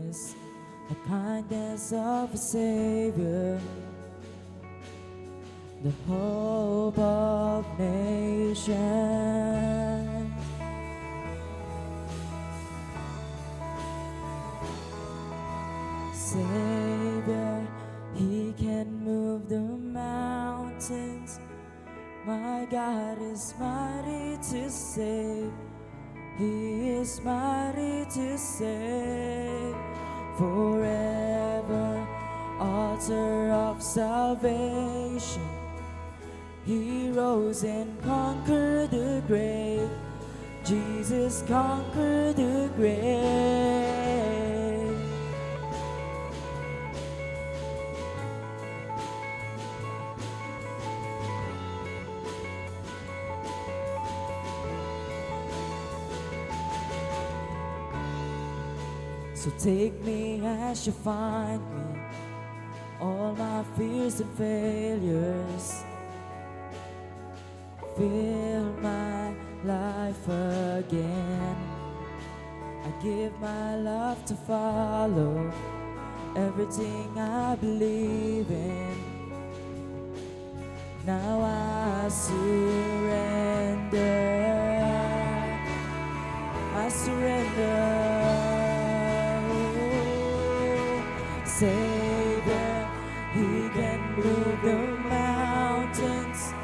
goodness, the kindness of a Savior, the hope of nations. Savior, He can move the mountains. My God is mighty to save. He is mighty to save. Forever, author of salvation. He rose and conquered the grave. Jesus conquered the grave. So take me as you find me, all my fears and failures. Fill my life again. I give my love to follow everything I believe in. Now I surrender. I surrender. Savior, He can move the mountains.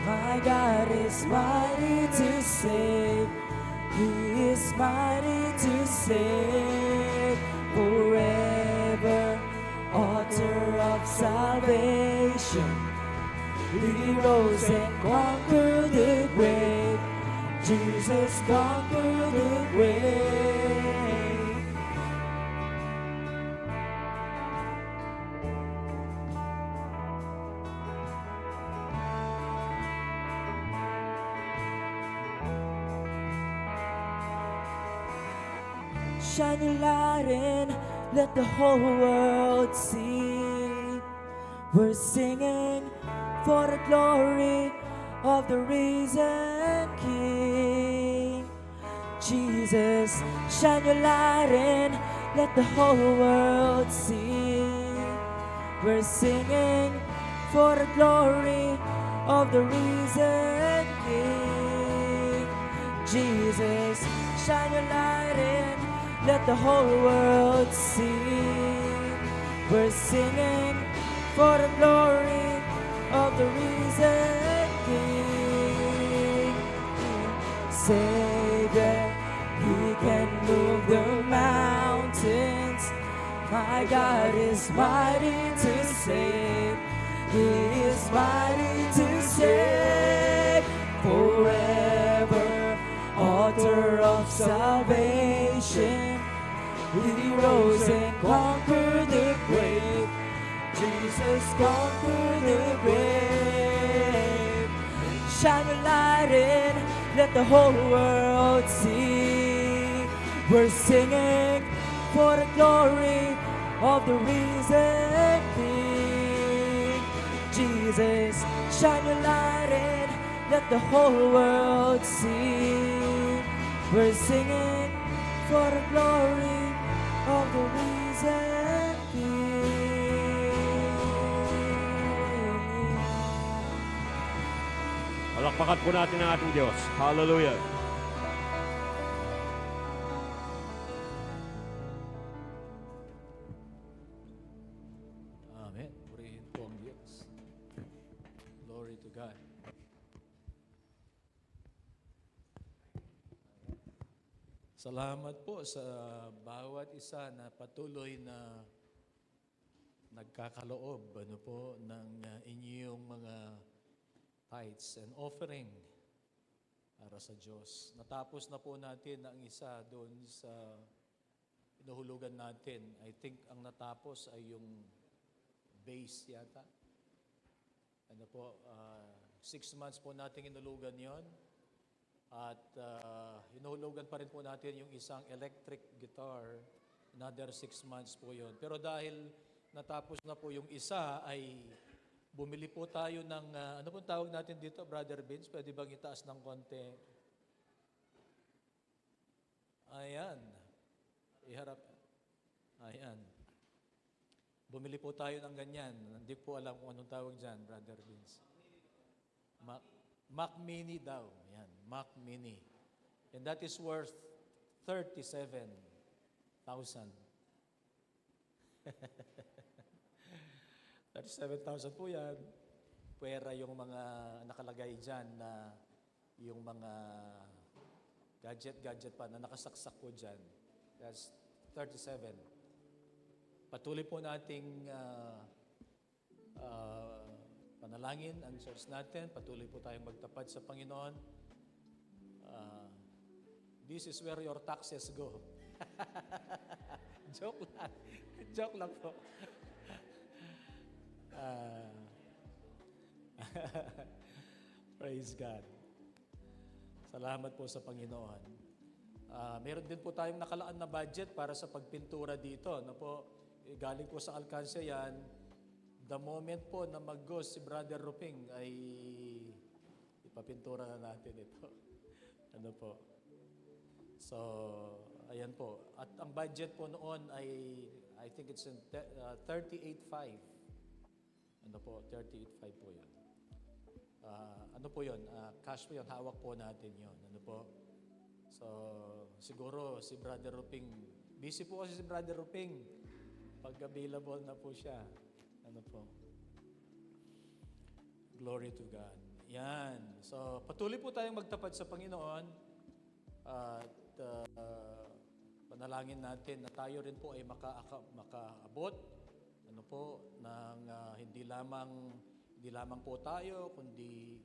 My God is mighty to save. He is mighty to save. Forever, author of salvation. He rose and conquered the grave. Jesus conquered the grave. Shine your light and let the whole world see. We're singing for the glory of the risen King. Jesus, shine your light and let the whole world see. We're singing for the glory of the risen King. Jesus, shine your light and let the whole world see. We're singing for the glory of the risen King. Savior, He can move the mountains. My God is mighty to save. He is mighty to save. Forever, author of salvation. He rose and conquered the grave. Jesus conquered the grave. Shine your light in, let the whole world see. We're singing for the glory of the risen King. Jesus, shine your light in, let the whole world see. We're singing for the glory of the risen King. Palakpakan po natin ang ating Diyos. Hallelujah. Amen. Purihin po ang Diyos. Glory to God. Salamat po sa bawat isa na patuloy na nagkakaloob ng inyong mga tithes and offering para sa Diyos. Natapos na po natin ang isa doon sa inuhulugan natin. I think ang natapos ay yung base yata. 6 months po natin inulugan yon. At hinuhulugan pa rin po natin yung isang electric guitar. Another 6 months po yon. Pero dahil natapos na po yung isa, ay bumili po tayo ng, ano pong tawag natin dito, Brother Vince? Pwede bang itaas ng konti? Ayan. Iharap. Ayan. Bumili po tayo ng ganyan. Hindi po alam kung anong tawag dyan, Brother Vince. Mac Mini daw. Ayan, Mac Mini. And that is worth 37,000. 37,000 po yan. Pwera yung mga nakalagay dyan na yung mga gadget pa na nakasaksak po dyan. That's 37. Patuloy po nating panalangin ang church natin. Patuloy po tayong magtapad sa Panginoon. This is where your taxes go. Joke lang. Joke lang po. Praise God. Salamat po sa Panginoon. Meron din po tayong nakalaan na budget para sa pagpintura dito. Ano po? Galing po sa alkansya yan. The moment po na mag-go si Brother Ruping ay ipapintura na natin ito. Ano po? So, ayan po. At ang budget po noon ay, I think it's 38.5. Ano po? 38.5 po yun. Ano po yun? Cash po yun. Hawak po natin yun. Ano po? So, siguro si Brother Ruping, busy po kasi si Brother Ruping. Pag available na po siya. Ano po? Glory to God. Yan. So, patuloy po tayong magtapat sa Panginoon. At panalangin natin na tayo rin po ay makaabot ano po ng hindi lamang po tayo kundi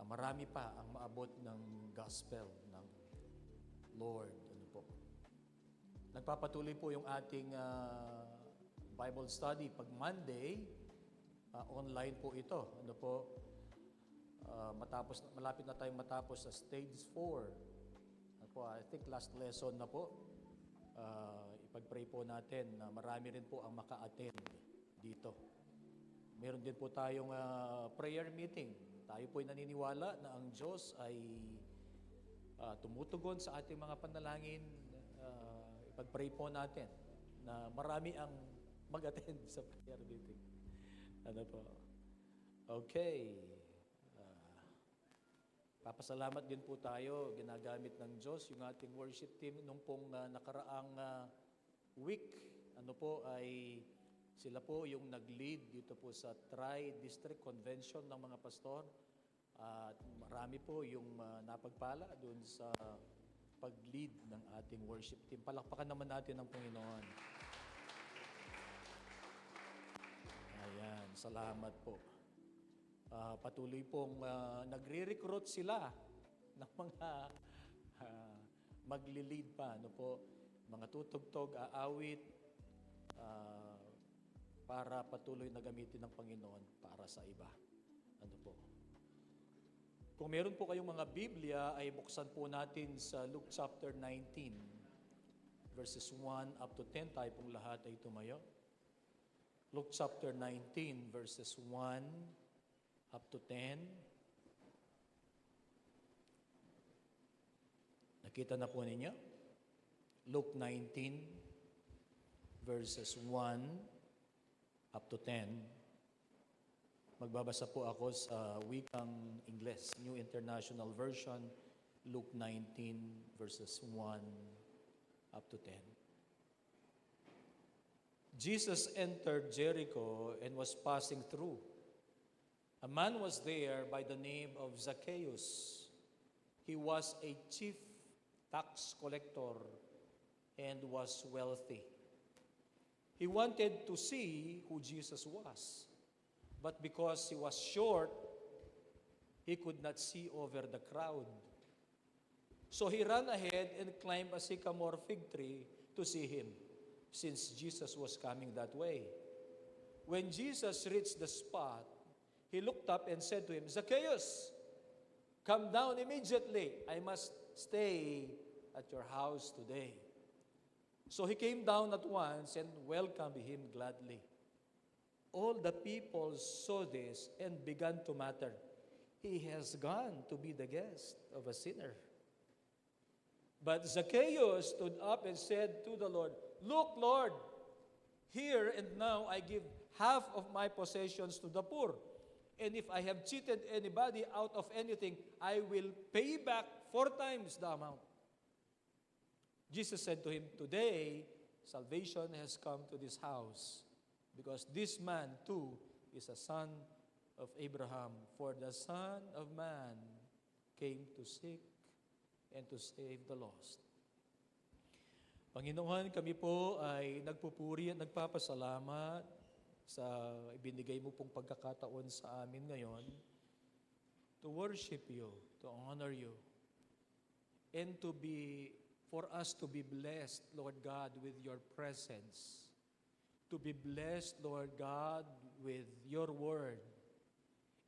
marami pa ang maabot ng gospel ng Lord. Ano po? Nagpapatuloy po yung ating Bible study pag Monday, online po ito. Ano po? Malapit na tayong matapos sa stage 4. I think last lesson na po, ipag-pray po natin na marami rin po ang maka-attend dito. Meron din po tayong prayer meeting. Tayo po ay naniniwala na ang Diyos ay tumutugon sa ating mga panalangin. Ipag-pray po natin na marami ang mag-attend sa prayer meeting. Ano po? Okay. Papasalamat din po tayo, ginagamit ng Diyos yung ating worship team nung pong nakaraang week. Ano po ay sila po yung nag-lead dito po sa Tri-District Convention ng mga pastor. At marami po yung napagpala doon sa pag-lead ng ating worship team. Palakpakan naman natin ang Panginoon. Ayan, salamat po. Patuloy pong nagre-recruit sila ng mga magli-lead pa, ano po, mga tutugtog, aawit, para patuloy na gamitin ng Panginoon para sa iba. Ano po? Kung meron po kayong mga Biblia, ay buksan po natin sa Luke chapter 19, verses 1 up to 10. Tayo pong lahat ay tumayo. Luke chapter 19, verses 1 up to 10. Nakita na po ninyo? Luke 19, verses 1 up to 10. Magbabasa po ako sa wikang Ingles, New International Version, Luke 19, verses 1 up to 10. Jesus entered Jericho and was passing through. A man was there by the name of Zacchaeus. He was a chief tax collector and was wealthy. He wanted to see who Jesus was, but because he was short, he could not see over the crowd. So he ran ahead and climbed a sycamore fig tree to see him, since Jesus was coming that way. When Jesus reached the spot, he looked up and said to him, "Zacchaeus, come down immediately. I must stay at your house today." So he came down at once and welcomed him gladly. All the people saw this and began to mutter, "He has gone to be the guest of a sinner." But Zacchaeus stood up and said to the Lord, Look, Lord, here and now I give half of my possessions to the poor. And if I have cheated anybody out of anything, I will pay back 4 times the amount. Jesus said to him, today, salvation has come to this house, because this man too is a son of Abraham. For the Son of Man came to seek and to save the lost. Panginoon, kami po ay nagpupuri at nagpapasalamat sa ibinigay mo pong pagkakataon sa amin ngayon to worship you, to honor you, and for us to be blessed, Lord God, with your presence. To be blessed, Lord God, with your word.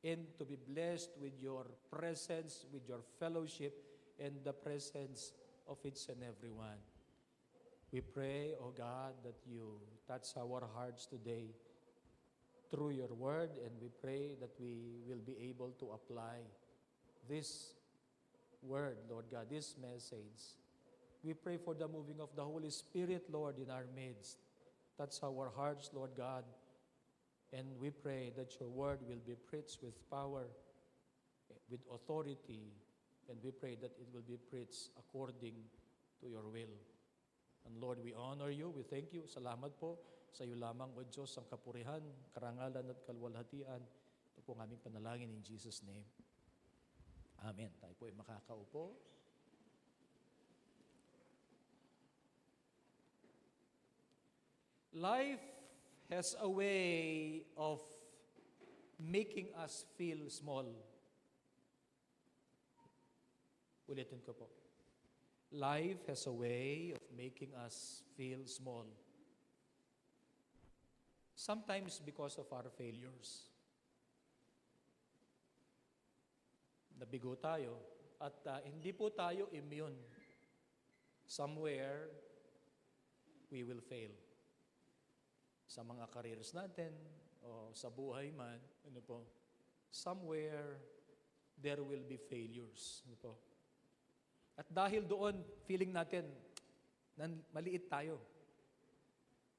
And to be blessed with your presence, with your fellowship, and the presence of each and every one. We pray, O God, that you touch our hearts today through your word, and we pray that we will be able to apply this word, Lord God, this message. We pray for the moving of the Holy Spirit, Lord, in our midst. Touch our hearts, Lord God, and we pray that your word will be preached with power, with authority, and we pray that it will be preached according to your will. And Lord, we honor you, we thank you. Salamat po sa iyo lamang, O Diyos, ang kapurihan, karangalan at kalwalhatian. Ito po ang aming panalangin in Jesus' name. Amen. Tayo po ay makakaupo. Life has a way of making us feel small. Ulitin ko po. Life has a way of making us feel small. Sometimes because of our failures. Nabigo tayo at hindi po tayo immune. Somewhere, we will fail. Sa mga careers natin o sa buhay man, ano po, somewhere there will be failures. Ano po. At dahil doon, feeling natin, maliit tayo.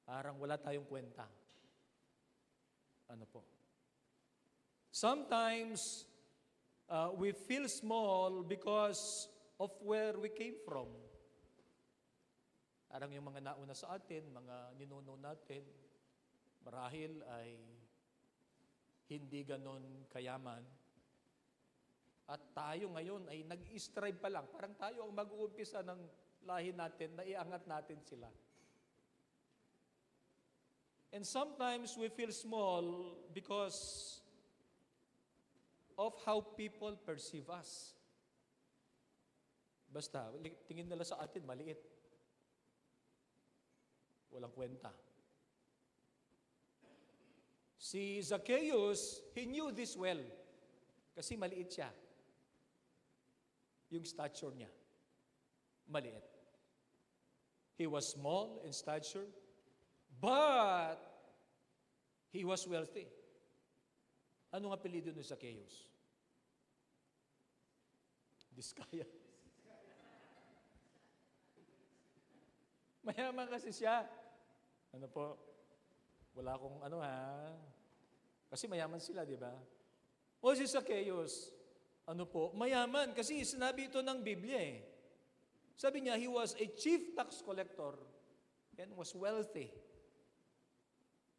Parang wala tayong kwenta. Ano po. Sometimes, we feel small because of where we came from. Parang yung mga nauna sa atin, mga ninuno natin, marahil ay hindi ganon kayaman. At tayo ngayon ay nag-strive pa lang. Parang tayo ang mag-uumpisa ng lahi natin na iangat natin sila. And sometimes we feel small because of how people perceive us. Basta, tingin nila sa atin, maliit. Walang kwenta. Si Zacchaeus, he knew this well. Kasi maliit siya. Yung stature niya. Maliit. He was small in stature, but he was wealthy. Ano ang apelyido ni Zacchaeus? Diskaya. Mayaman kasi siya. Ano po? Wala akong ano ha. Kasi mayaman sila, di ba? O si Zacchaeus, ano po? Mayaman. Kasi sinabi ito ng Biblia eh. Sabi niya, he was a chief tax collector and was wealthy.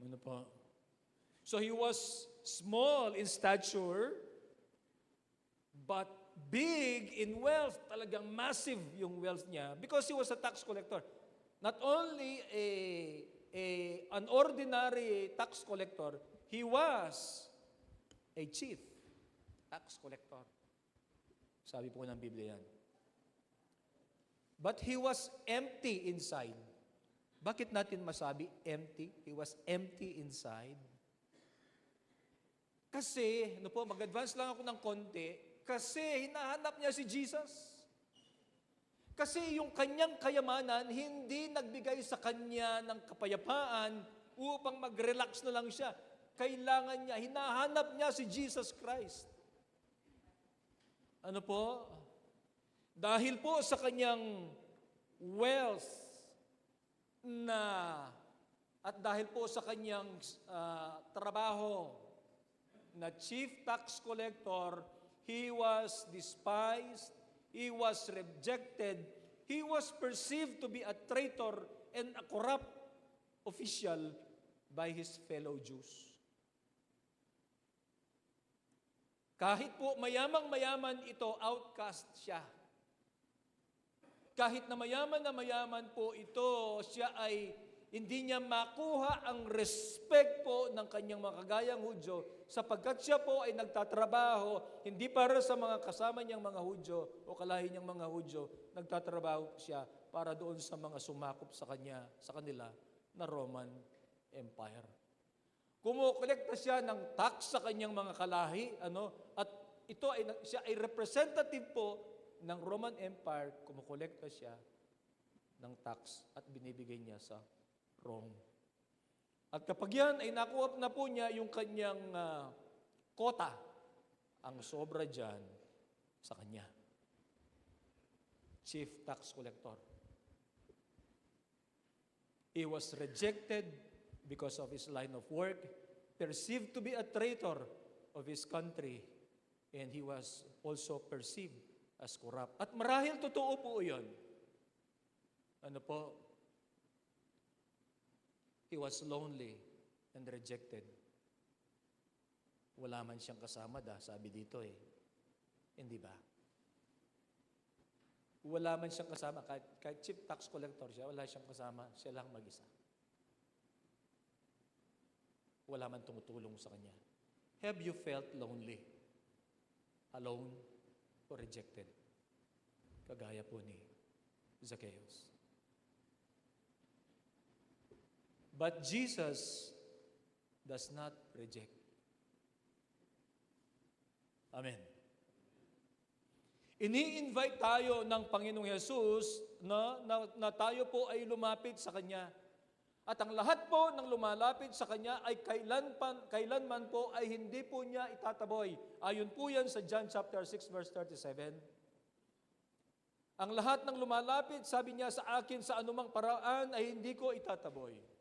Ano po? So he was small in stature, but big in wealth. Talagang massive yung wealth niya because he was a tax collector. Not only an ordinary tax collector, he was a chief tax collector. Sabi po ng Biblia yan. But he was empty inside. Bakit natin masabi empty? He was empty inside. Kasi, ano po, mag-advance lang ako ng konti, kasi hinahanap niya si Jesus. Kasi yung kanyang kayamanan, hindi nagbigay sa kanya ng kapayapaan upang mag-relax na lang siya. Kailangan niya, hinahanap niya si Jesus Christ. Ano po? Dahil po sa kanyang wealth, na at dahil po sa kanyang trabaho na chief tax collector, he was despised, he was rejected, he was perceived to be a traitor and a corrupt official by his fellow Jews. Kahit po mayamang-mayaman ito, outcast siya. Kahit na mayaman po ito, siya ay hindi niya makuha ang respect po ng kanyang mga kagayang Hudyo sapagkat siya po ay nagtatrabaho hindi para sa mga kasama niyang mga Hudyo o kalahi niyang mga Hudyo, nagtatrabaho siya para doon sa mga sumakop sa kanila na Roman Empire. Kumukolekta siya ng tax sa kanyang mga kalahi, at siya ay representative po ng Roman Empire, kumukolekta siya ng tax at binibigay niya sa Rome. At kapag yan ay nakuha na po niya yung kanyang kota, ang sobra dyan sa kanya. Chief tax collector. He was rejected because of his line of work, perceived to be a traitor of his country, and he was also perceived as corrupt. At marahil totoo po yun. He was lonely and rejected. Wala man siyang kasama sabi dito Hindi ba? Wala man siyang kasama. Kahit chief tax collector siya, wala siyang kasama. Siya lang mag-isa. Wala man tumutulong sa kanya. Have you felt lonely? Alone? O rejected? Kagaya po ni Zacchaeus. But Jesus does not reject. Amen. Ini-invite tayo ng Panginoong Hesus na tayo po ay lumapit sa Kanya. At ang lahat po ng lumalapit sa Kanya ay kailanman po ay hindi po niya itataboy. Ayon po yan sa John chapter 6 verse 37. Ang lahat ng lumalapit, sabi niya sa akin sa anumang paraan ay hindi ko itataboy.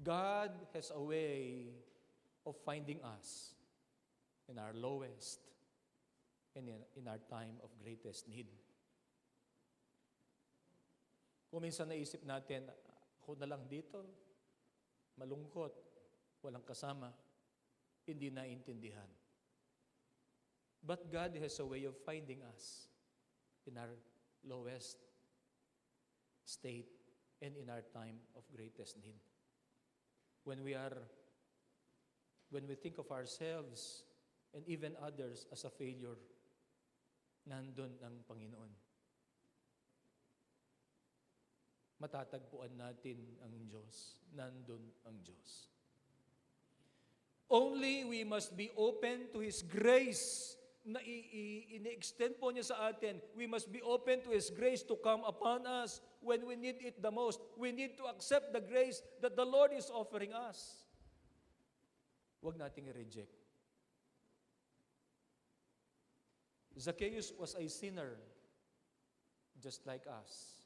God has a way of finding us in our lowest and in our time of greatest need. Kung minsan naisip natin, ako na lang dito, malungkot, walang kasama, hindi naintindihan. But God has a way of finding us in our lowest state and in our time of greatest need. When we think of ourselves and even others as a failure, nandun ang Panginoon. Matatagpuan natin ang Diyos. Nandun ang Diyos. Only we must be open to His grace na ini-extend po niya sa atin. We must be open to His grace to come upon us when we need it the most. We need to accept the grace that the Lord is offering us. Huwag nating i-reject. Zacchaeus was a sinner just like us.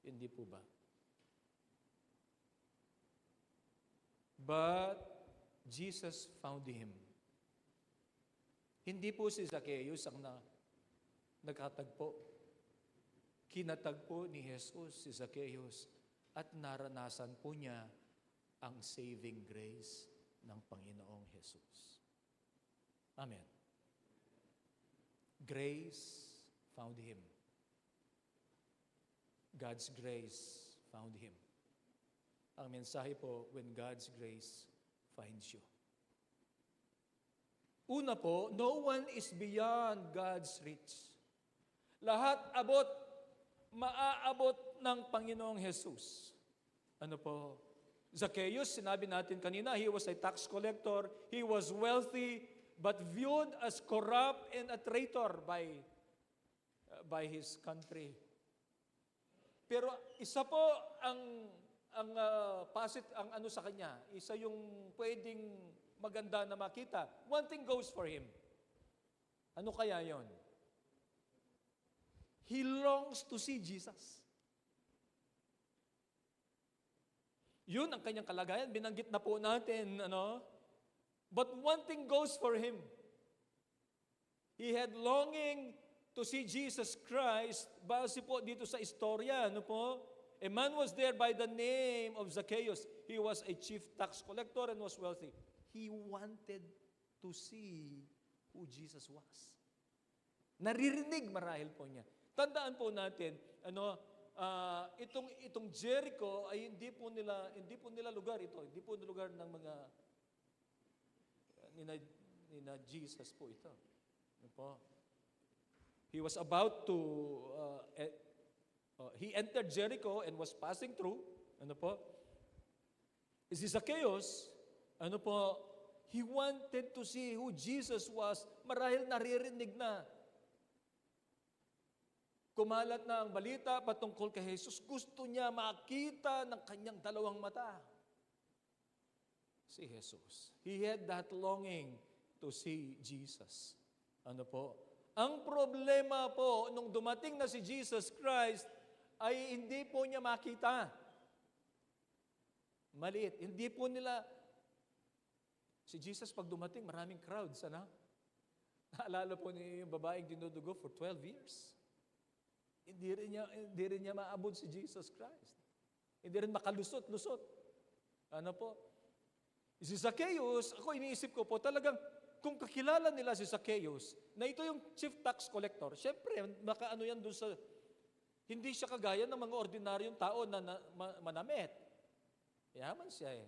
Hindi po ba? But Jesus found him. Hindi po si Zacchaeus ang nagkatagpo. Kinatagpo ni Jesus si Zacchaeus at naranasan po niya ang saving grace ng Panginoong Jesus. Amen. Grace found him. God's grace found him. Ang mensahe po, when God's grace finds you. Una po, no one is beyond God's reach. Lahat maaabot ng Panginoong Jesus. Ano po? Zacchaeus, sinabi natin kanina, he was a tax collector, he was wealthy, but viewed as corrupt and a traitor by his country. Pero isa po ang ano sa kanya, isa yung pwedeng maganda na makita. One thing goes for him. Ano kaya yon? He longs to see Jesus. Yun ang kanyang kalagayan. Binanggit na po natin, But one thing goes for him. He had longing to see Jesus Christ. Base po dito sa istorya, A man was there by the name of Zacchaeus. He was a chief tax collector and was wealthy. He wanted to see who Jesus was. Naririnig marahil po niya. Tandaan po natin, itong Jericho ay hindi po nila lugar ito. Hindi po lugar ng mga nina Jesus po ito. He was about to he entered Jericho and was passing through. Si Zacchaeus, he wanted to see who Jesus was. Marahil naririnig na. Kumalat na ang balita patungkol kay Jesus. Gusto niya makita ng kanyang dalawang mata. Si Jesus. He had that longing to see Jesus. Ang problema po, nung dumating na si Jesus Christ, ay hindi po niya makita. Maliit. Hindi po nila, si Jesus pag dumating, maraming crowds, Naalala po niyo yung babaeng dinudugo for 12 years. Hindi rin niya maabot si Jesus Christ. Hindi rin makalusot-lusot. Si Zacchaeus, ako iniisip ko po, talagang kung kakilala nila si Zacchaeus, na ito yung chief tax collector, syempre, makaano yan dun sa, hindi siya kagaya ng mga ordinaryong tao na manamit. Yaman siya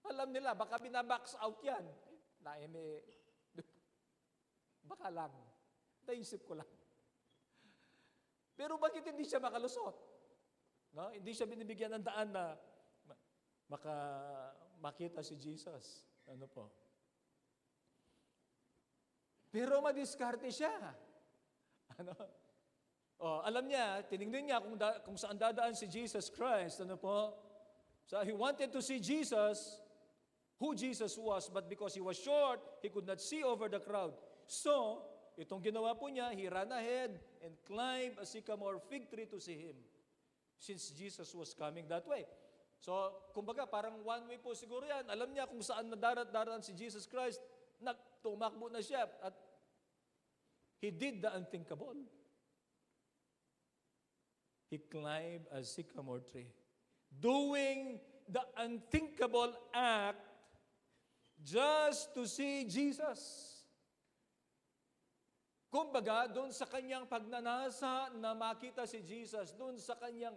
Alam nila, baka binabox out yan. Baka lang. Naisip ko lang. Pero bakit hindi siya makalusot? Hindi siya binibigyan ng daan na makita si Jesus. Pero madiskarte siya. Alam niya, tinignan niya kung saan dadaan si Jesus Christ. So he wanted to see Jesus, who Jesus was, but because he was short, he could not see over the crowd. So, itong ginawa po niya, he ran ahead and climbed a sycamore fig tree to see him, since Jesus was coming that way. So, kumbaga, parang one way po siguro yan. Alam niya kung saan nadarat-daran si Jesus Christ, tumakbo na siya. At he did the unthinkable. He climbed a sycamore tree, doing the unthinkable act just to see Jesus. Kumbaga, doon sa kanyang pagnanasa na makita si Jesus, doon sa kanyang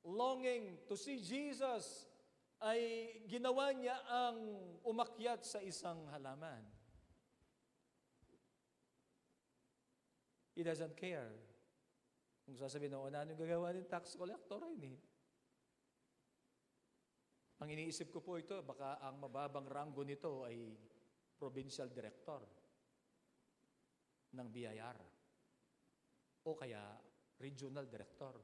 longing to see Jesus, ay ginawa niya ang umakyat sa isang halaman. He doesn't care. Kung sasabihin na, ano yung gagawa ng tax collector? Ang iniisip ko po ito, baka ang mababang ranggo nito ay provincial director ng BIR o kaya regional director.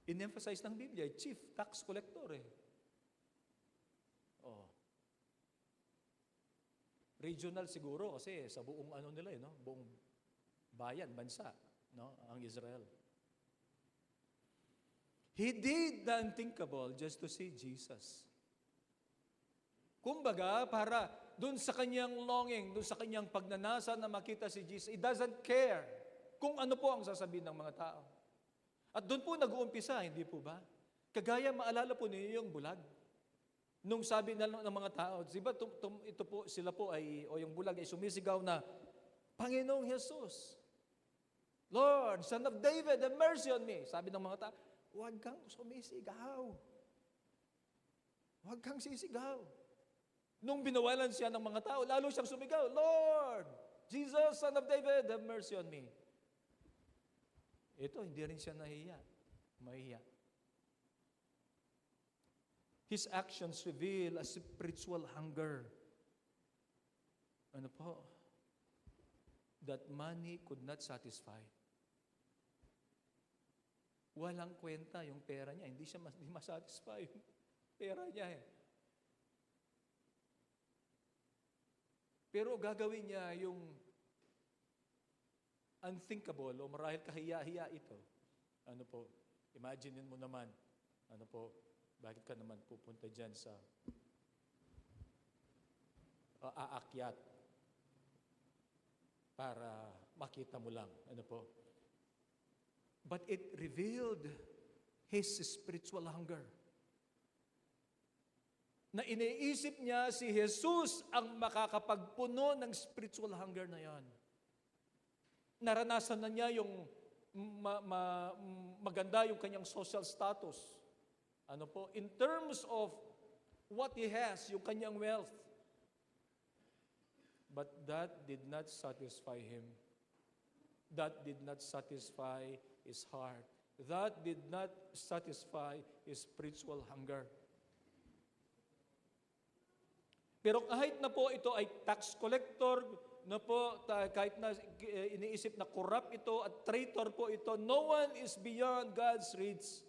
In-emphasize ng Biblia, chief tax collector Regional siguro kasi sa buong nila buong bayan, bansa, ang Israel. He did the unthinkable just to see Jesus. Kumbaga, para doon sa kanyang longing, doon sa kanyang pagnanasa na makita si Jesus, he doesn't care kung ano po ang sasabihin ng mga tao. At doon po nag-uumpisa, hindi po ba? Kagaya, maalala po niyo yung bulag. Nung sabi na ng mga tao, diba, ito po, sila po ay, o yung bulag ay sumisigaw na, Panginoong Jesus, Lord, Son of David, have mercy on me. Sabi ng mga tao, huwag kang sumisigaw. Huwag kang sisigaw. Nung binawalan siya ng mga tao, lalo siyang sumigaw, Lord, Jesus, Son of David, have mercy on me. Ito, hindi rin siya mahiya. His actions reveal a spiritual hunger. That money could not satisfy. Walang kwenta yung pera niya. Hindi masatisfy yung pera niya Pero gagawin niya yung unthinkable o marahil kahiya-hiya ito. Ano po, imaginein mo naman, ano po, bakit ka naman pupunta dyan sa aakyat para makita mo lang, ano po. But it revealed his spiritual hunger. Na iniisip niya si Jesus ang makakapagpuno ng spiritual hunger na yan. Naranasan na niya yung maganda yung kanyang social status. Ano po, in terms of what he has, yung kanyang wealth. But that did not satisfy him. That did not satisfy his heart. That did not satisfy his spiritual hunger. Pero kahit na po ito ay tax collector, na po, kahit na iniisip na corrupt ito at traitor po ito, no one is beyond God's reach.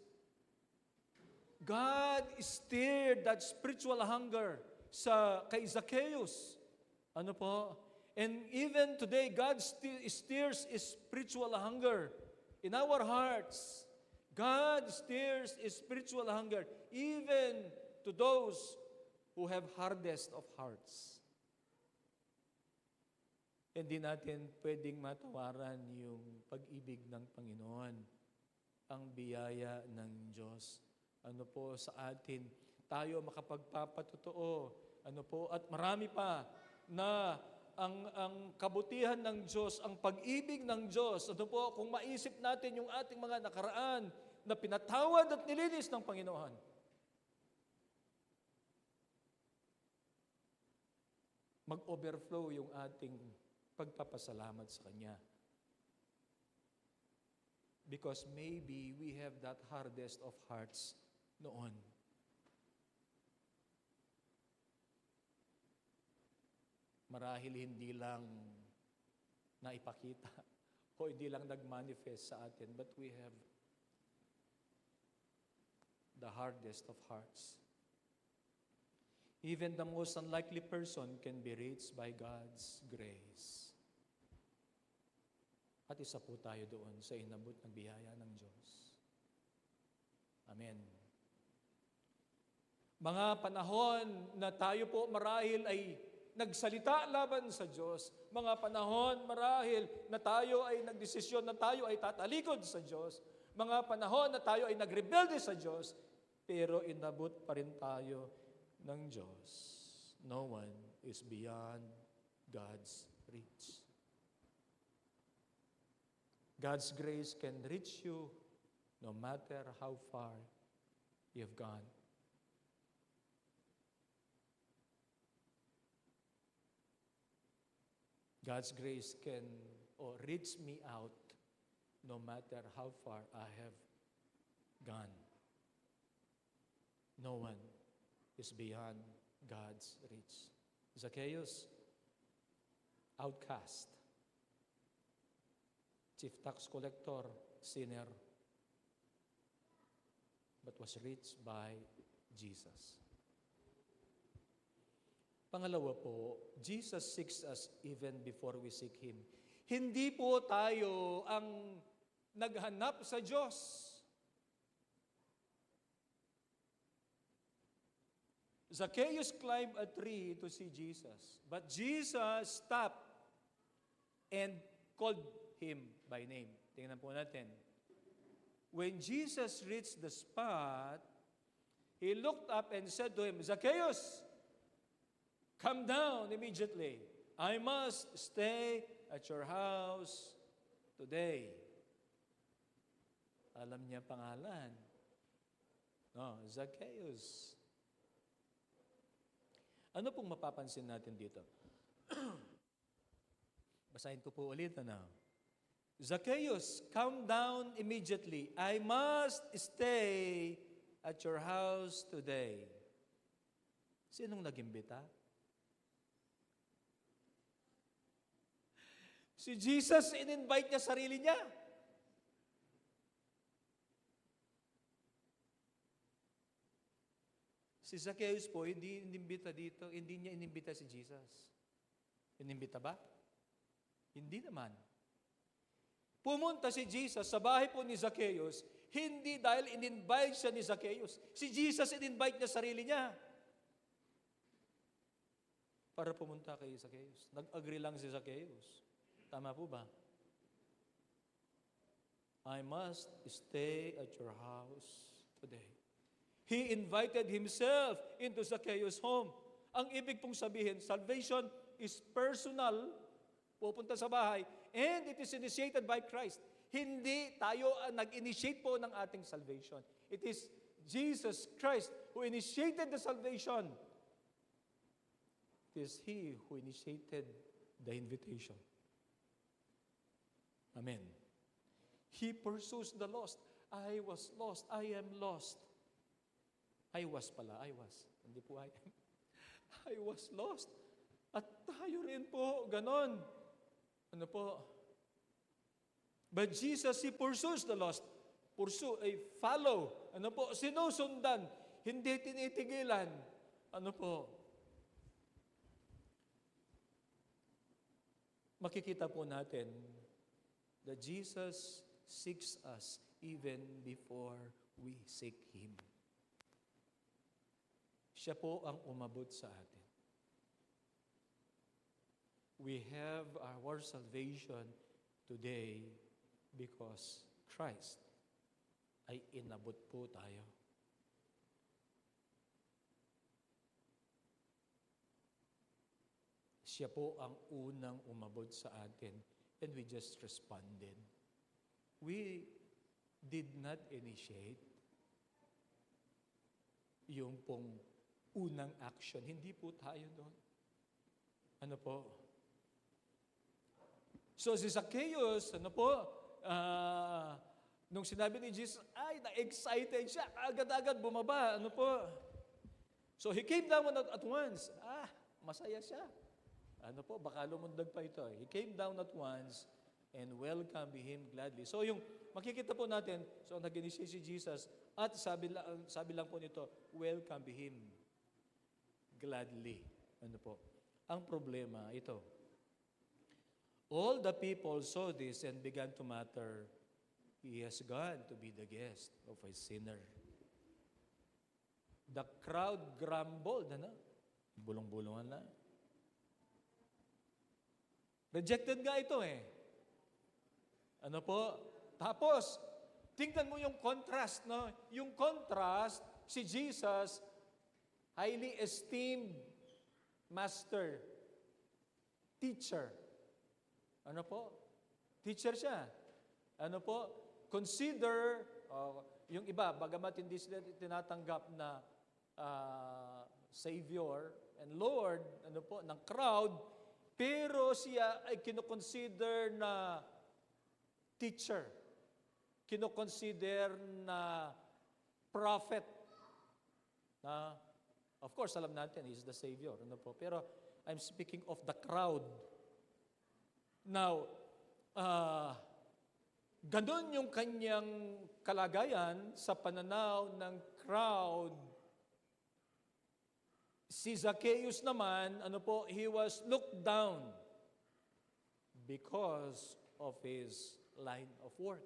God stirred that spiritual hunger kay Zacchaeus. Ano po? And even today, God stirs His spiritual hunger in our hearts. God stirs His spiritual hunger even to those who have hardest of hearts. Hindi natin pwedeng matawaran yung pag-ibig ng Panginoon, ang biyaya ng Diyos. Ano po sa atin, tayo makapagpapatotoo, ano po, at marami pa na ang kabutihan ng Diyos, ang pag-ibig ng Diyos, ano po, kung maisip natin yung ating mga nakaraan na pinatawad at nilinis ng Panginoon. Mag-overflow yung ating pagpapasalamat sa Kanya. Because maybe we have that hardest of hearts noon. Marahil hindi lang naipakita o hindi lang nag-manifest sa atin, but we have the hardest of hearts. Even the most unlikely person can be reached by God's grace. At isa po tayo doon sa inabot ng biyaya ng Diyos. Amen. Mga panahon na tayo po marahil ay nagsalita laban sa Diyos, mga panahon marahil na tayo ay nagdesisyon na tayo ay tatalikod sa Diyos, mga panahon na tayo ay nagrebelde sa Diyos, pero inabot pa rin tayo ng Diyos. No one is beyond God's reach. God's grace can reach you no matter how far you've gone. God's grace can reach me out no matter how far I have gone. No one is beyond God's reach. Zacchaeus, outcast. Chief tax collector, sinner, but was reached by Jesus. Pangalawa po, Jesus seeks us even before we seek Him. Hindi po tayo ang naghanap sa Diyos. Zacchaeus climbed a tree to see Jesus, but Jesus stopped and called him by name. Tingnan po natin. When Jesus reached the spot, He looked up and said to him, Zacchaeus, come down immediately. I must stay at your house today. Alam niya pangalan. No, Zacchaeus. Ano pong mapapansin natin dito? Basahin ko po ulit na. Zacchaeus, come down immediately. I must stay at your house today. Sinong nag-imbita? Si Jesus, in-invite niya sarili niya. Si Zacchaeus po, hindi inimbita dito, hindi niya inimbita si Jesus. Inimbita ba? Hindi naman. Pumunta si Jesus sa bahay po ni Zacchaeus, hindi dahil in-invite siya ni Zacchaeus. Si Jesus in-invite niya sarili niya para pumunta kay Zacchaeus. Nag-agree lang si Zacchaeus. Tama po ba? I must stay at your house today. He invited himself into Zacchaeus' home. Ang ibig pong sabihin, salvation is personal, pupunta sa bahay, and it is initiated by Christ. Hindi tayo ang nag-initiate po ng ating salvation. It is Jesus Christ who initiated the salvation. It is He who initiated the invitation. Amen. He pursues the lost. I was lost. I am lost. I was. Hindi po I am. I was lost. At tayo rin po, ganon. Ano po? But Jesus, He pursues the lost. Pursue, follow. Ano po? Sinusundan. Hindi tinitigilan. Ano po? Makikita po natin that Jesus seeks us even before we seek Him. Siya po ang umabot sa atin. We have our salvation today because Christ ay inabot po tayo. Siya po ang unang umabot sa atin and we just responded. We did not initiate yung pong unang action. Hindi po tayo doon. Ano po? So si Zacchaeus, ano po, nung sinabi ni Jesus, ay, na-excited siya, agad-agad bumaba, ano po. So he came down at once. Masaya siya. Ano po, baka lumundag pa ito. He came down at once and welcomed him gladly. So yung makikita po natin, so nag-initiate si Jesus at sabi lang po nito, welcome him gladly. Ano po? Ang problema, ito. All the people saw this and began to mutter, he has gone to be the guest of a sinner. The crowd grumbled, ano? Bulong-bulungan na. Rejected nga ito eh. Ano po? Tapos, tingnan mo yung contrast, no? Yung contrast, si Jesus, highly esteemed master, teacher. Ano po? Teacher siya. Ano po? Consider, yung iba, bagamat hindi sila tinatanggap na Savior and Lord, ano po, ng crowd, pero siya ay kinoconsider na teacher. Kinoconsider na prophet. Of course, alam natin, He's the Savior. Ano po? Pero I'm speaking of the crowd. Now, ganun yung kanyang kalagayan sa pananaw ng crowd. Si Zacchaeus naman, ano po, he was looked down because of his line of work.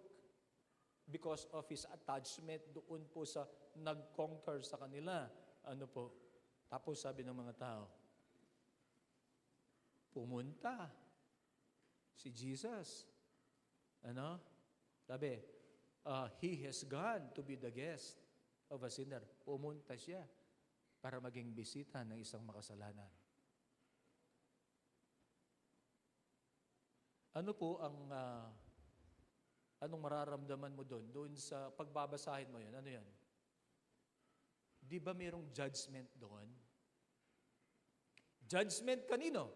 Because of his attachment doon po sa nag-conquer sa kanila. Ano po? Tapos sabi ng mga tao, pumunta si Jesus. Ano? Sabi, he has gone to be the guest of a sinner. Pumunta siya para maging bisita ng isang makasalanan. Ano po ang, anong mararamdaman mo doon? Doon sa pagbabasahin mo yan, ano yan? Di ba mayroong judgment doon? Judgment kanino?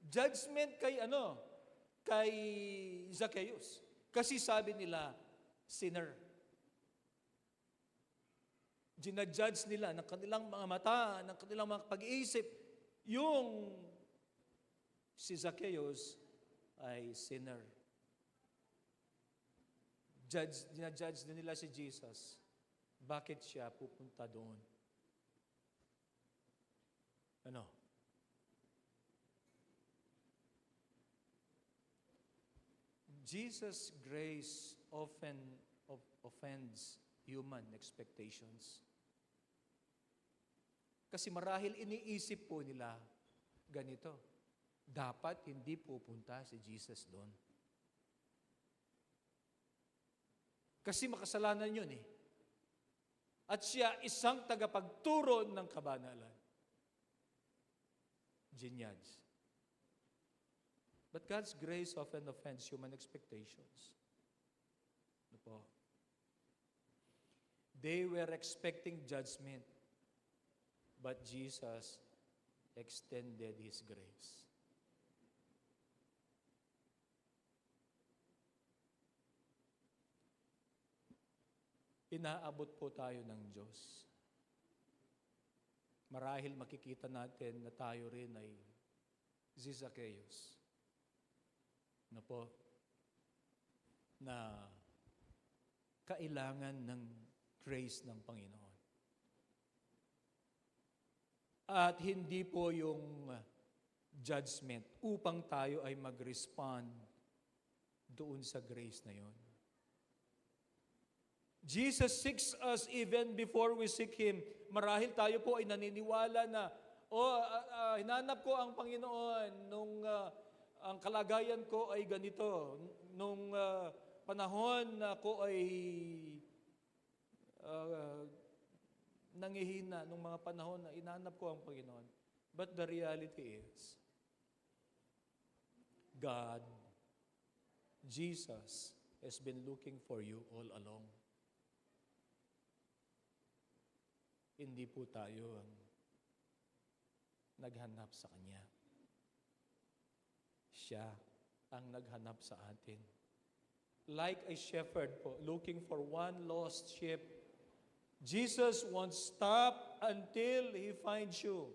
Judgment kay ano? Kay Zacchaeus. Kasi sabi nila, sinner. Ginajudge nila ng kanilang mga mata, ng kanilang mga pag-iisip, yung si Zacchaeus ay sinner. Ginajudge din nila si Jesus. Bakit siya pupunta doon? Ano? Jesus' grace often offends human expectations. Kasi marahil iniisip po nila ganito, dapat hindi pupunta si Jesus doon. Kasi makasalanan yun eh. At siya isang tagapagturo ng kabanalan. Ginyage. But God's grace often offends human expectations. Ano po? They were expecting judgment, but Jesus extended His grace. Inaabot po tayo ng Diyos. Marahil makikita natin na tayo rin ay si Zacchaeus. Na po, na kailangan ng grace ng Panginoon. At hindi po yung judgment upang tayo ay mag-respond doon sa grace na yon. Jesus seeks us even before we seek Him. Marahil tayo po ay naniniwala na, hinanap ko ang Panginoon nung ang kalagayan ko ay ganito. Nung panahon na ako ay nangihina, nung mga panahon na inanap ko ang Panginoon. But the reality is, God, Jesus, has been looking for you all along. Hindi po tayo ang naghanap sa Kanya. Siya ang naghanap sa atin. Like a shepherd po, looking for one lost sheep, Jesus won't stop until He finds you.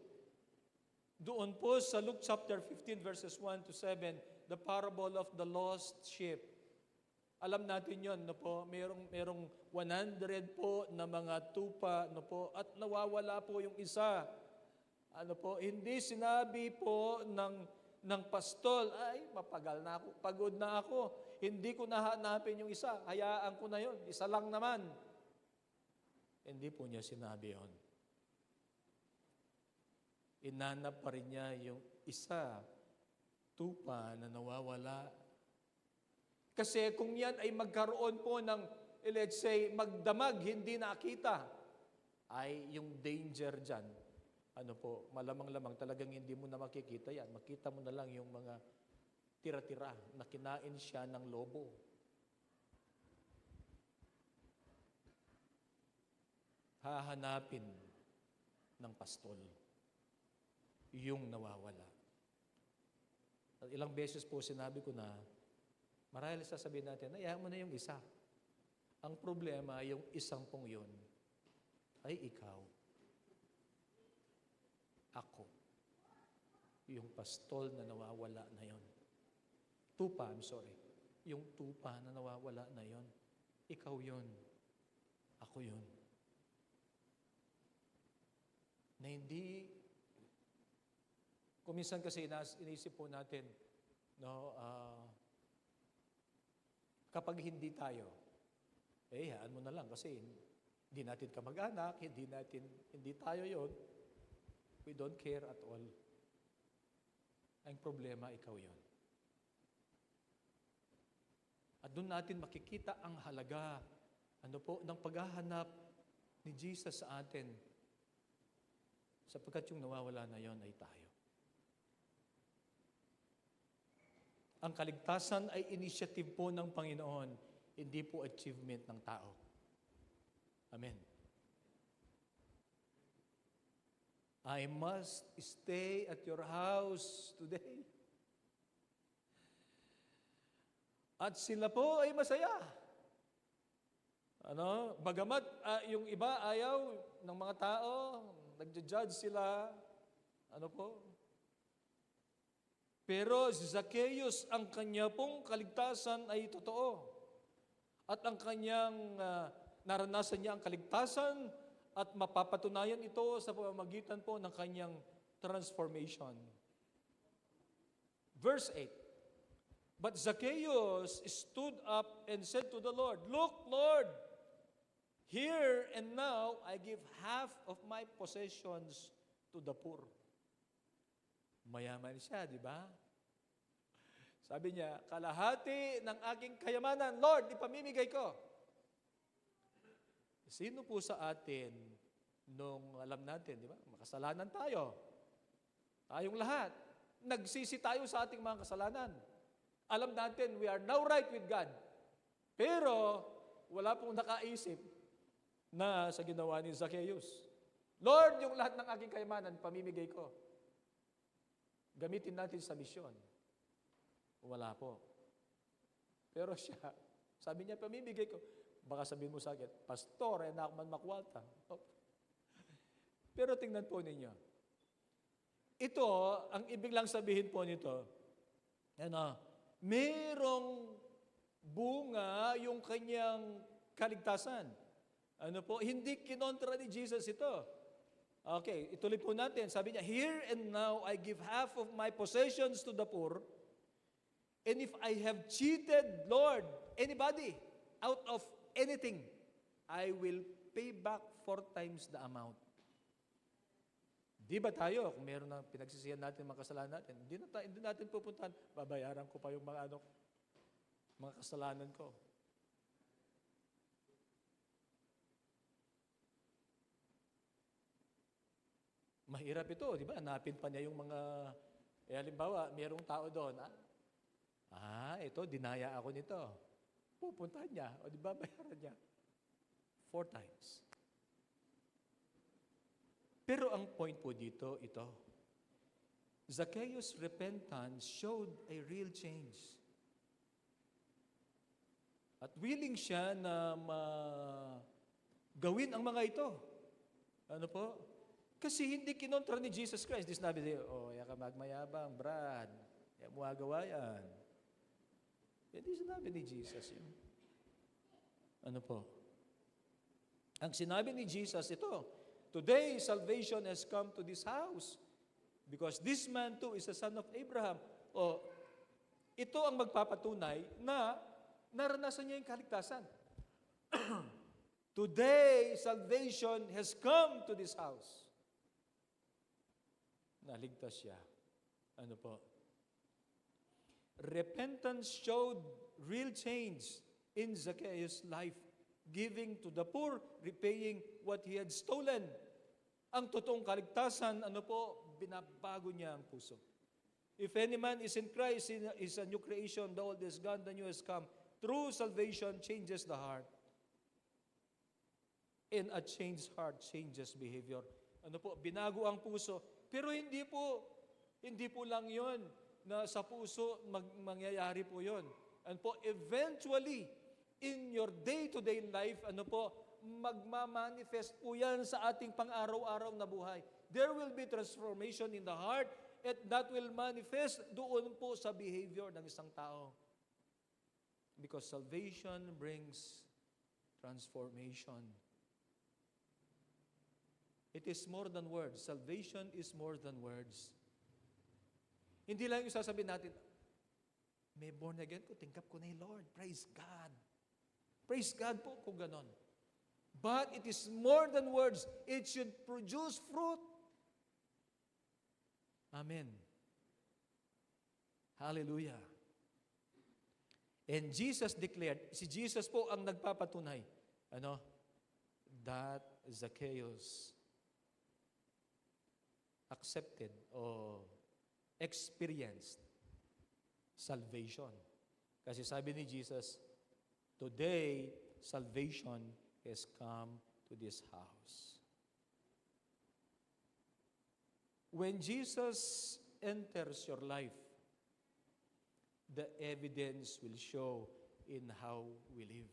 Doon po sa Luke chapter 15 verses 1 to 7, the parable of the lost sheep. Alam natin yon, no po, merong 100 po na mga tupa, no po, at nawawala po yung isa. Ano po, hindi sinabi po ng pastol, ay, mapagal na ako, pagod na ako, hindi ko nahanapin yung isa, hayaan ko na yon, isa lang naman. Hindi po niya sinabi yon. Inanap pa rin niya yung isa, tupa na nawawala. Kasi kung yan ay magkaroon po ng, let's say, magdamag, hindi nakita, ay yung danger dyan. Ano po, malamang-lamang talagang hindi mo na makikita yan. Makita mo na lang yung mga tira-tira na kinain siya ng lobo. Hahanapin ng pastol yung nawawala. At ilang beses po sinabi ko na, marahil sasabihin natin, hayaan mo na yung isa. Ang problema, yung isang pong yun, ay ikaw. Ako. Yung pastol na nawawala na yon. Tupa, I'm sorry. Yung tupa na nawawala na yon. Ikaw yon. Ako yon. Na hindi, kuminsan kasi inisip po natin, no, kapag hindi tayo, hayaan mo na lang kasi hindi natin kamag-anak, hindi tayo yon. We don't care at all. Ang problema, ikaw yon. At doon natin makikita ang halaga, ano po, ng paghahanap ni Jesus sa atin. Sapagkat yung nawawala na yon ay tayo. Ang kaligtasan ay initiative po ng Panginoon, hindi po achievement ng tao. Amen. I must stay at your house today. At sila po ay masaya. Ano? Bagamat yung iba ayaw ng mga tao, nagja-judge sila. Ano po? Pero si Zacchaeus, ang kanya pong kaligtasan ay totoo. At ang kanyang naranasan niya ang kaligtasan at mapapatunayan ito sa pamamagitan po ng kanyang transformation. Verse 8. But Zacchaeus stood up and said to the Lord, "Look, Lord, here and now I give half of my possessions to the poor." Mayaman siya, di ba? Sabi niya, "Kalahati ng aking kayamanan, Lord, ipamimigay ko." Sino po sa atin nung alam natin, di ba? Makasalanan tayo. Tayong lahat. Nagsisi tayo sa ating mga kasalanan. Alam natin, we are now right with God. Pero, wala pong nakaisip na sa ginawa ni Zacchaeus. Lord, yung lahat ng aking kayamanan, pamimigay ko. Gamitin natin sa misyon. Wala po. Pero siya, sabi niya, pamimigay ko. Baka sabihin mo sa akin, Pastor, na ako man makwalta. Pero tingnan po ninyo. Ito, ang ibig lang sabihin po nito, merong bunga yung kanyang kaligtasan. Hindi kinontra ni Jesus ito. Okay, ituloy po natin. Sabi niya, "Here and now I give half of my possessions to the poor, and if I have cheated, Lord, anybody, out of anything, I will pay back 4 times the amount." Di ba tayo, kung meron ng pinagsisihan natin, mga kasalanan natin, hindi natin pupuntahan, babayaran ko pa yung mga kasalanan ko. Mahirap ito, di ba? Hanapin pa niya yung mga, halimbawa, mayroong tao doon, ito, dinaya ako nito. Pupuntahan niya, o di ba, bayaran niya 4 times. Pero ang point po dito, ito, Zacchaeus' repentance showed a real change. At willing siya na gawin ang mga ito. Ano po? Kasi hindi kinontra ni Jesus Christ. Di sinabi niya, ka magmayabang, Brad. Yan mo agawa yan. Hindi sinabi ni Jesus yun. Ano po? Ang sinabi ni Jesus, ito, "Today, salvation has come to this house because this man too is a son of Abraham." Ito ang magpapatunay na naranasan niya yung kaligtasan. Today, salvation has come to this house. Naligtas siya. Ano po? Repentance showed real change in Zacchaeus' life. Giving to the poor, repaying what he had stolen. Ang totoong kaligtasan, binabago niya ang puso. If any man is in Christ, he is a new creation. The old is gone, the new has come. True salvation changes the heart. And a changed heart changes behavior. Binago ang puso. Pero hindi po lang yon na sa puso mangyayari po yon. Eventually, in your day-to-day life, magmamanifest po yan sa ating pang-araw-araw na buhay. There will be transformation in the heart at that will manifest doon po sa behavior ng isang tao. Because salvation brings transformation. It is more than words. Salvation is more than words. Hindi lang yung sasabihin natin, may born again ko, tingkap ko na yung Lord. Praise God. Praise God po kung ganon. But it is more than words. It should produce fruit. Amen. Hallelujah. And Jesus declared, si Jesus po ang nagpapatunay, that Zacchaeus accepted or experienced salvation. Kasi sabi ni Jesus, today, salvation has come to this house. When Jesus enters your life, the evidence will show in how we live.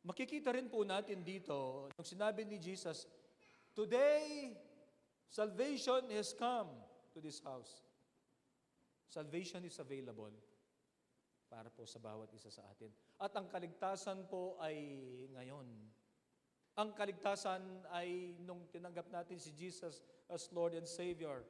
Makikita rin po natin dito, nung sinabi ni Jesus, today, salvation has come to this house. Salvation is available para po sa bawat isa sa atin. At ang kaligtasan po ay ngayon. Ang kaligtasan ay nung tinanggap natin si Jesus as Lord and Savior.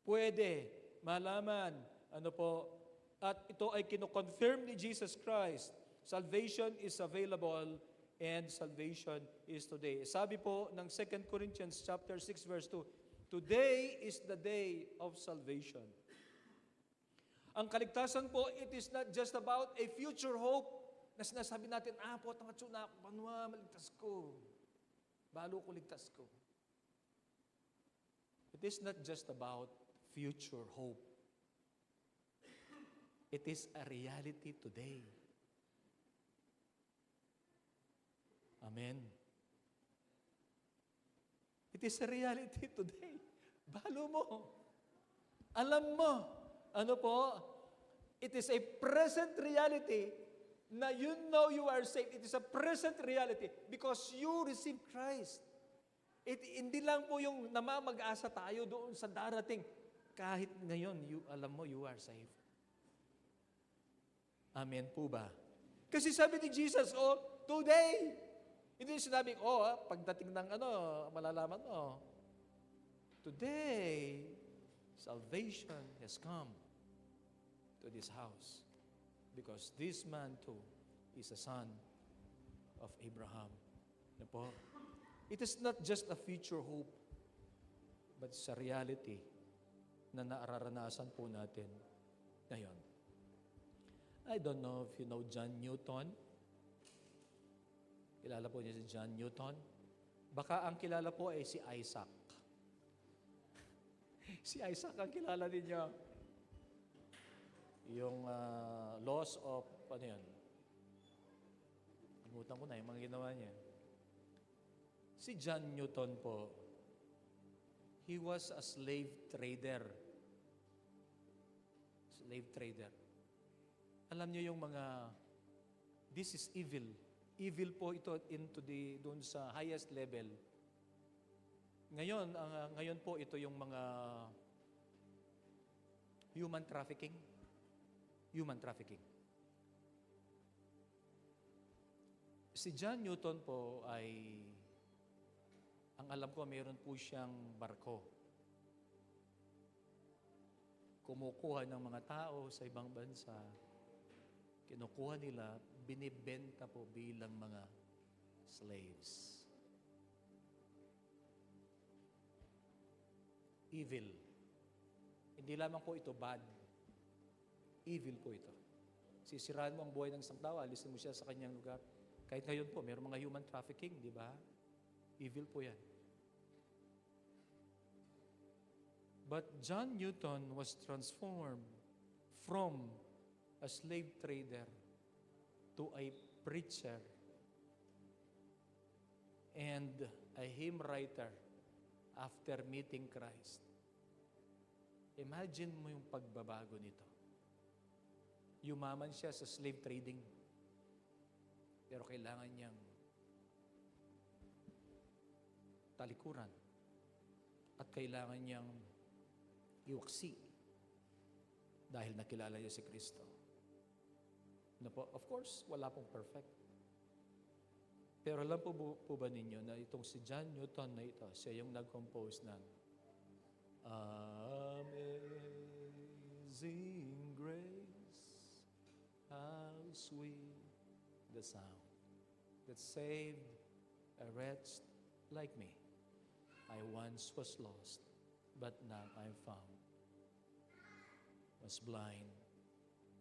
Pwede malaman, Ano po? At ito ay kino-confirm ni Jesus Christ. Salvation is available and salvation is today. Sabi po ng 2 Corinthians chapter 6 verse 2, today is the day of salvation. Ang kaligtasan po, it is not just about a future hope na sinasabi natin, po, tangatso na ako, panwa, maligtas ko. Balo ko ligtas ko. It is not just about future hope. It is a reality today. Amen. It is a reality today. Balo mo. Alam mo. Ano po? It is a present reality na you know you are saved. It is a present reality because you received Christ. Hindi lang po yung namamag-asa tayo doon sa darating. Kahit ngayon, alam mo, you are saved. Amen po ba? Kasi sabi ni Jesus, today. Hindi sinabi, pagdating ng malalaman mo. Today, salvation has come to this house because this man too is a son of Abraham. Ano po? It is not just a future hope, but it's a reality na naararanasan po natin ngayon. I don't know if you know John Newton. Kilala po niyo si John Newton? Baka ang kilala po ay si Isaac. Si Isaac ang kilala ninyo. Yung laws of, Limutan ko na yung mga ginawa niya. Si John Newton po, he was a slave trader. Slave trader. Alam niyo yung mga, this is evil. Evil po ito doon sa highest level. Ngayon po ito yung mga human trafficking. Human trafficking. Si John Newton po ay, ang alam ko, mayroon po siyang barko. Kumukuha ng mga tao sa ibang bansa, kinukuha nila, binibenta po bilang mga slaves. Evil. Hindi lamang po ito bad. Evil po ito. Sisiraan mo ang buhay ng isang tao, alisin mo siya sa kanyang lugar. Kahit ngayon po, mayroong mga human trafficking, di ba? Evil po yan. But John Newton was transformed from a slave trader to a preacher and a hymn writer after meeting Christ. Imagine mo yung pagbabago nito. Yumaman siya sa slave trading. Pero kailangan niyang talikuran. At kailangan niyang iwaksi. Dahil nakilala niya si Kristo. Of course, wala pong perfect. Pero alam po ba ninyo na itong si John Newton na ito, siya yung nag-compose ng Amazing Grace, how sweet the sound that saved a wretch like me. I once was lost, but now I'm found. Was blind,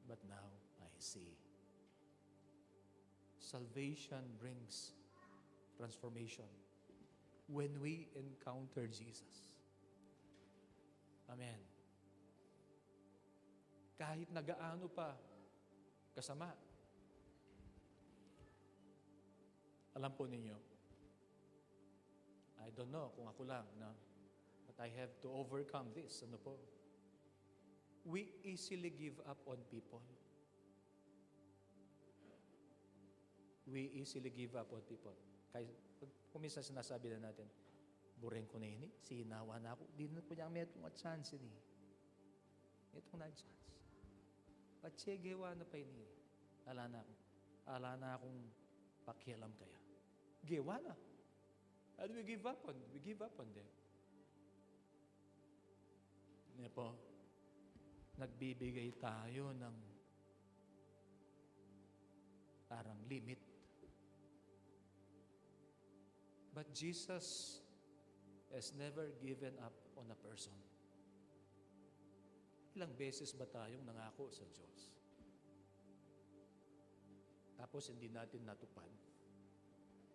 but now I see. Salvation brings transformation when we encounter Jesus. Amen. Kahit nagaano pa kasama. Alam po ninyo, I don't know kung ako lang, but I have to overcome this. Ano po? We easily give up on people. We easily give up on people. Kaya, kung minsan sinasabi na natin, buring ko na yun, sinawa na ako. Di na po niya may itong chance yun eh. Itong na chance. Patsegewa na pa yun eh. Ala na akong pakialam kaya. Gewa na. And we give up on them. Hindi po. nagbibigay tayo ng parang limit. But Jesus has never given up on a person. Ilang beses ba tayong nangako sa Diyos? Tapos hindi natin natupad.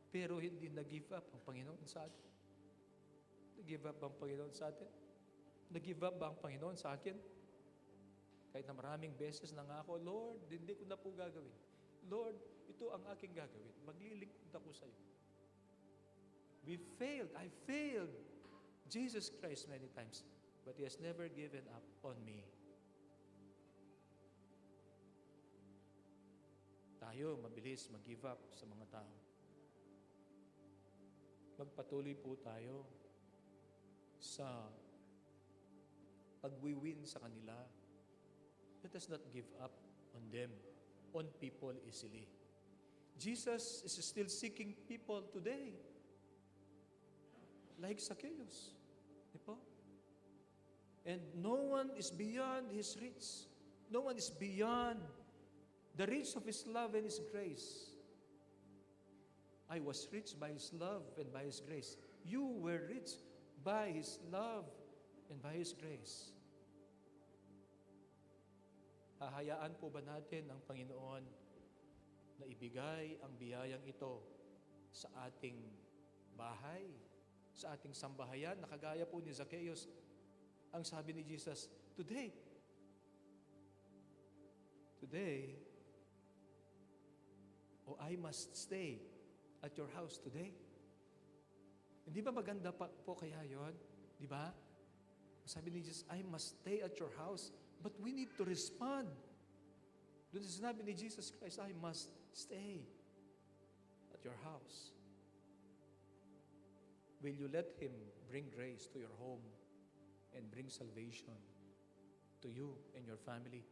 Pero hindi nag-give up ang Panginoon sa atin. Nag-give up ba ang Panginoon sa atin? Nag-give up ba ang Panginoon sa akin? Kahit na maraming beses nangako, Lord, hindi ko na po gagawin. Lord, ito ang aking gagawin. Maglilingkod ako sa iyo. We failed. I failed Jesus Christ many times, but He has never given up on me. Tayo, mabilis mag-give up sa mga tao. Magpatuloy po tayo sa pag-win sa kanila. Let us not give up on them, on people easily. Jesus is still seeking people today. Like Zacchaeus. Di po? And no one is beyond His reach. No one is beyond the reach of His love and His grace. I was reached by His love and by His grace. You were reached by His love and by His grace. Hahayaan po ba natin ang Panginoon na ibigay ang biyayang ito sa ating bahay, sa ating sambahayan, na kagaya po ni Zacchaeus? Ang sabi ni Jesus, Today, I must stay at your house today. Hindi ba maganda pa po kaya yon? Di ba? Sabi ni Jesus, I must stay at your house, but we need to respond. Doon sa sinabi ni Jesus Christ, I must stay at your house. Will you let Him bring grace to your home and bring salvation to you and your family?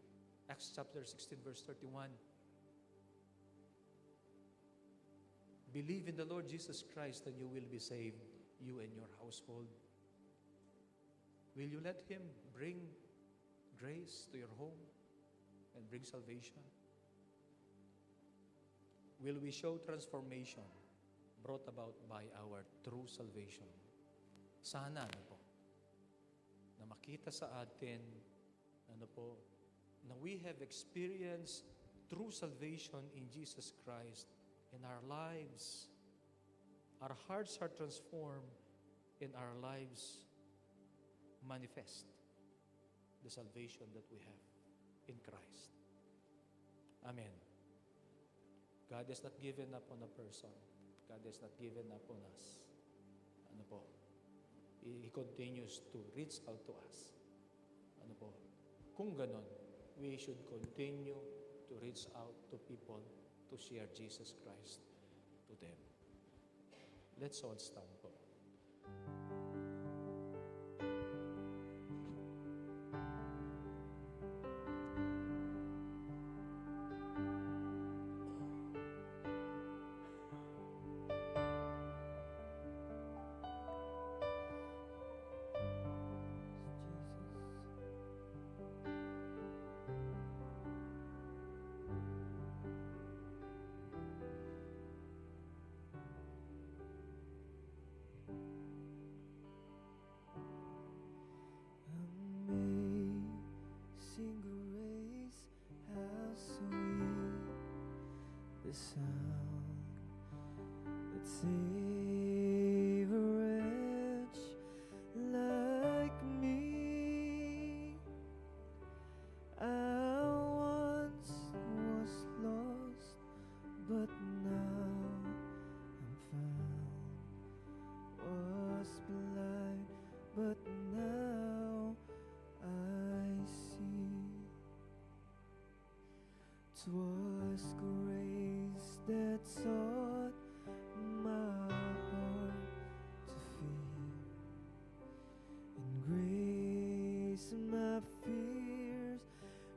Acts chapter 16, verse 31. Believe in the Lord Jesus Christ and you will be saved, you and your household. Will you let Him bring grace to your home and bring salvation? Will we show transformation brought about by our true salvation? Sana, na makita sa atin, na we have experienced true salvation in Jesus Christ in our lives. Our hearts are transformed and our lives manifest the salvation that we have in Christ. Amen. God has not given up on a person. God has not given up on us. He continues to reach out to us. Kung ganon, we should continue to reach out to people to share Jesus Christ to them. Let's all stand po. Amazing grace, how sweet the sound that saved a wretch like me. I once was lost, but now I'm found. Was blind, but now I see. 'Twas grace that sought my heart to feel, and grace my fears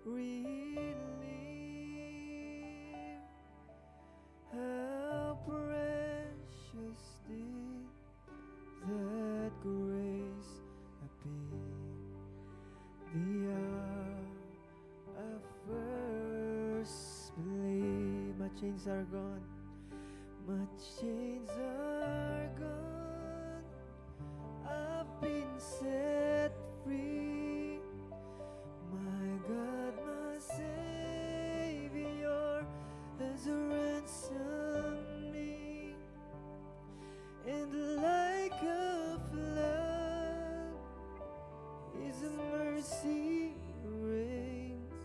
relieve. How precious did that grace appear, the hour chains are gone. My chains are gone. I've been set free. My God, my Savior has ransomed me. And like a flood, His mercy reigns,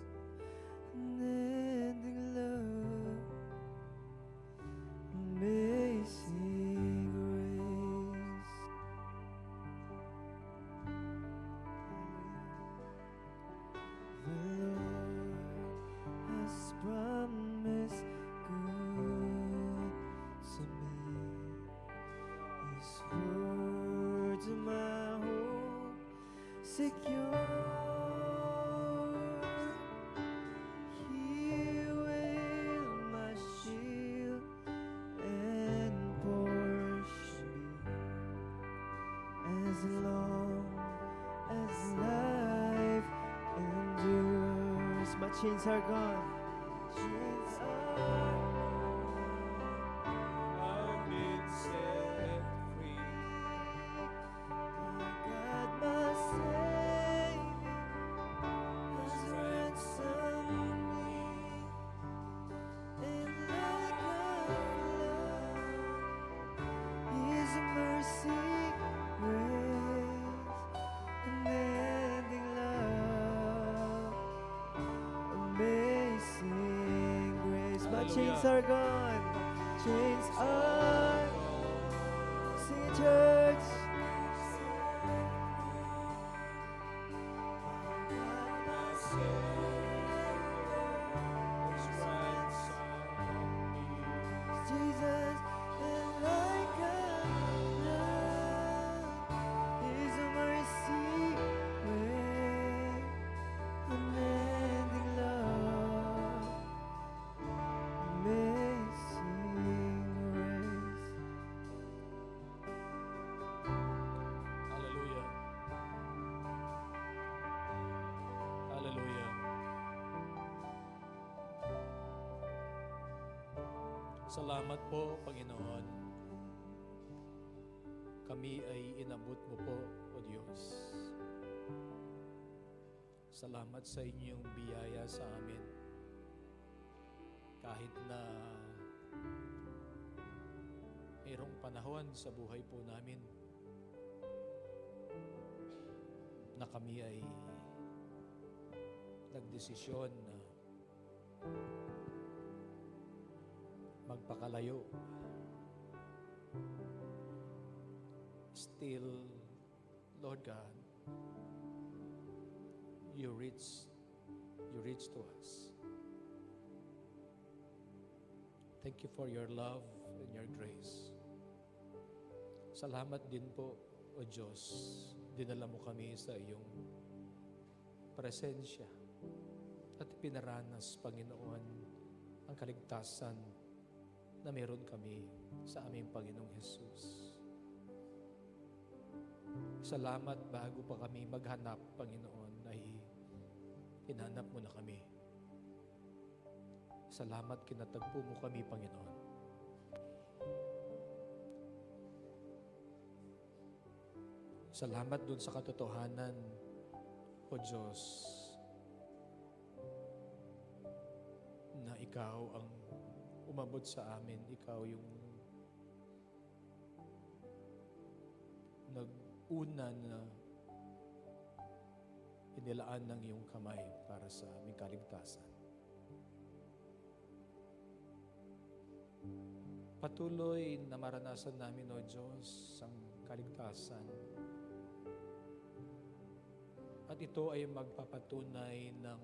unending love, amazing grace. The Lord has promised good to me. His words are my hope secure. He will my shield and portion be, as long as life endures. My chains are gone. Chains are I've been set free. My God, my Savior has ransomed me, and like a flood, His mercy reigns, unending love, amazing grace. My chains Hallelujah. are gone. Chains are. Sing it, church. Jesus, and like a flood, His mercy reigns, unending love, amazing grace. Hallelujah. Hallelujah. Salamat po, Panginoon. Kami ay inabot mo po, O Diyos. Salamat sa inyong biyaya sa amin. Kahit na mayroong panahon sa buhay po namin na kami ay nagdesisyon na magpakalayo. Still, Lord God, you reach to us. Thank you for your love and your grace. Salamat din po, O Diyos, dinala mo kami sa iyong presensya at pinaranas, Panginoon, ang kaligtasan na meron kami sa aming Panginoong Jesus. Salamat bago pa kami maghanap, Panginoon, ay hinanap mo na kami. Salamat kinatagpo mo kami, Panginoon. Salamat dun sa katotohanan, O Diyos, na Ikaw ang umabot sa amin. Ikaw yung nag-una na inilaan ng iyong kamay para sa aming kaligtasan. Patuloy na maranasan namin, O Diyos, ang kaligtasan. At ito ay magpapatunay ng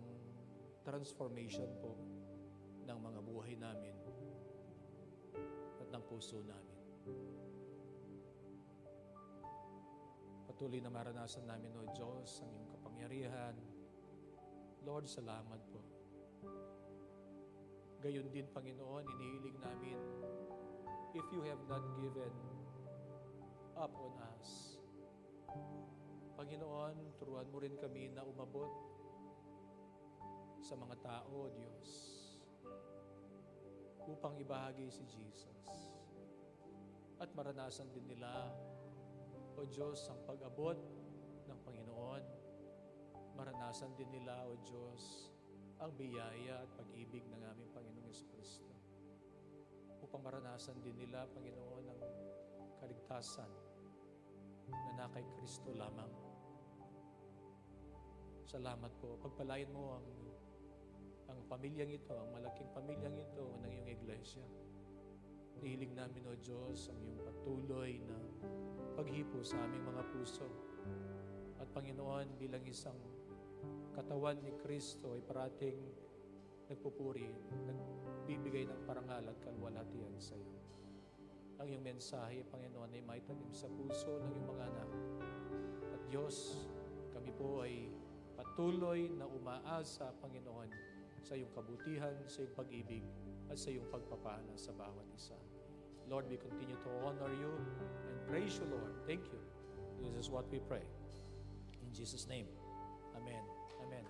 transformation po ng mga buhay namin at ng puso namin. Patuloy na maranasan namin, O Diyos, ang iyong kapangyarihan. Lord, salamat po. Gayon din, Panginoon, inihiling namin, if you have not given up on us, Panginoon, turuan mo rin kami na umabot sa mga tao, Diyos, upang ibahagi si Jesus. At maranasan din nila, O Diyos, ang pag-abot ng Panginoon. Maranasan din nila, O Diyos, ang biyaya at pag-ibig ng aming Panginoong Jesucristo. Upang maranasan din nila, Panginoon, ang kaligtasan na kay Kristo lamang. Salamat po. Pagpalain mo ang pamilyang ito, ang malaking pamilyang ito ng iyong iglesia. Nihiling namin, O Diyos, ang iyong patuloy na paghipo sa aming mga puso. At Panginoon, bilang isang katawan ni Kristo ay parating nagpupuri, nagbibigay ng parangal at kalwalhatian sa iyo. Ang iyong mensahe, Panginoon, ay maitanim sa puso ng iyong mga anak. At Diyos, kami po ay patuloy na umaasa, Panginoon, sa iyong kabutihan, sa iyong pag-ibig, at sa iyong pagpapala sa bawat isa. Lord, we continue to honor you and praise you, Lord. Thank you. This is what we pray. In Jesus' name. Amen. Amen.